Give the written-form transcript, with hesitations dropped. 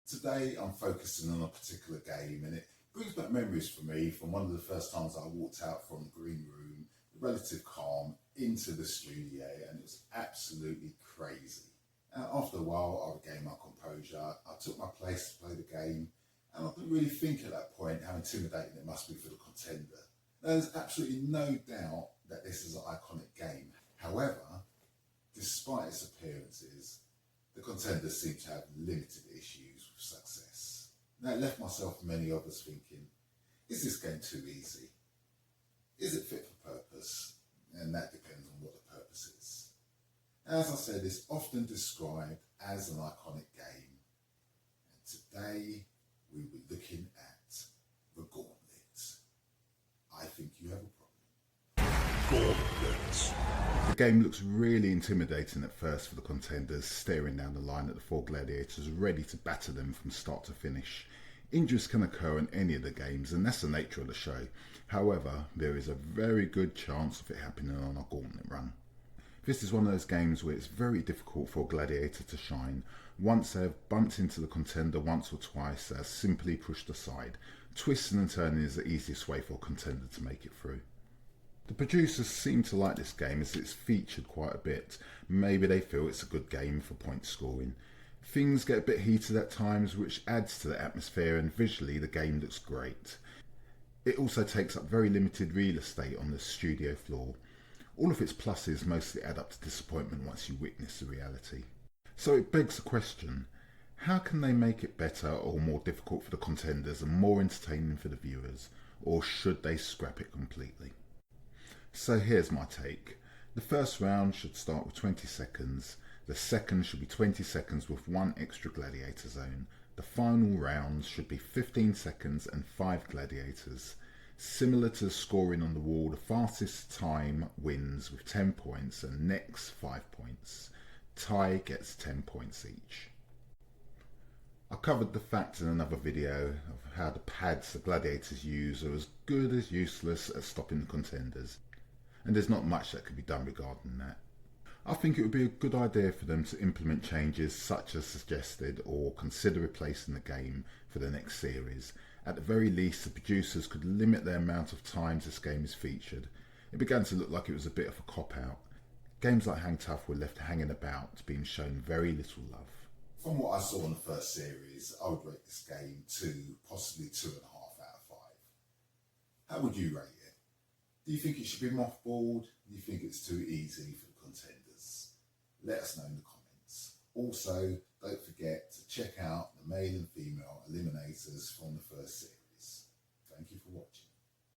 Today I'm focusing on a particular game, and it brings back memories for me from one of the first times I walked out from the green room, the relative calm, into the studio, and it was absolutely crazy. After a while I regained my composure, I took my place to play the game, and I didn't really think at that point how intimidating it must be for the contender. Now, there's absolutely no doubt that this is an iconic game. However, despite its appearances, the contenders seem to have limited issues with success. Now, it left myself and many others thinking, is this game too easy? Is it fit for purpose? And that depends on what the purpose is. As I said, it's often described as an iconic game. And today, we'll be looking at the Gauntlet. I think you have a problem. Gauntlet. The game looks really intimidating at first for the contenders, staring down the line at the four gladiators ready to batter them from start to finish. Injuries can occur in any of the games, and that's the nature of the show. However, there is a very good chance of it happening on a Gauntlet run. This is one of those games where it's very difficult for a gladiator to shine. Once they have bumped into the contender once or twice, they are simply pushed aside. Twisting and turning is the easiest way for a contender to make it through. The producers seem to like this game as it's featured quite a bit. Maybe they feel it's a good game for point scoring. Things get a bit heated at times, which adds to the atmosphere, and visually the game looks great. It also takes up very limited real estate on the studio floor. All of its pluses mostly add up to disappointment once you witness the reality. So it begs the question, how can they make it better or more difficult for the contenders and more entertaining for the viewers, or should they scrap it completely? So here's my take. The first round should start with 20 seconds, the second should be 20 seconds with one extra gladiator zone, the final rounds should be 15 seconds and 5 gladiators. Similar to the scoring on the wall, the fastest time wins with 10 points and next 5 points. Tie gets 10 points each. I covered the fact in another video of how the pads the gladiators use are as good as useless at stopping the contenders, and there's not much that could be done regarding that. I think it would be a good idea for them to implement changes such as suggested or consider replacing the game for the next series. At the very least, the producers could limit the amount of times this game is featured. It began to look like it was a bit of a cop-out. Games like Hang Tough were left hanging about, being shown very little love. From what I saw in the first series, I would rate this game 2, possibly 2.5 out of 5. How would you rate it? Do you think it should be mothballed? Do you think it's too easy for the contenders? Let us know in the comments. Also, don't forget to check out the male and female eliminators from the first series.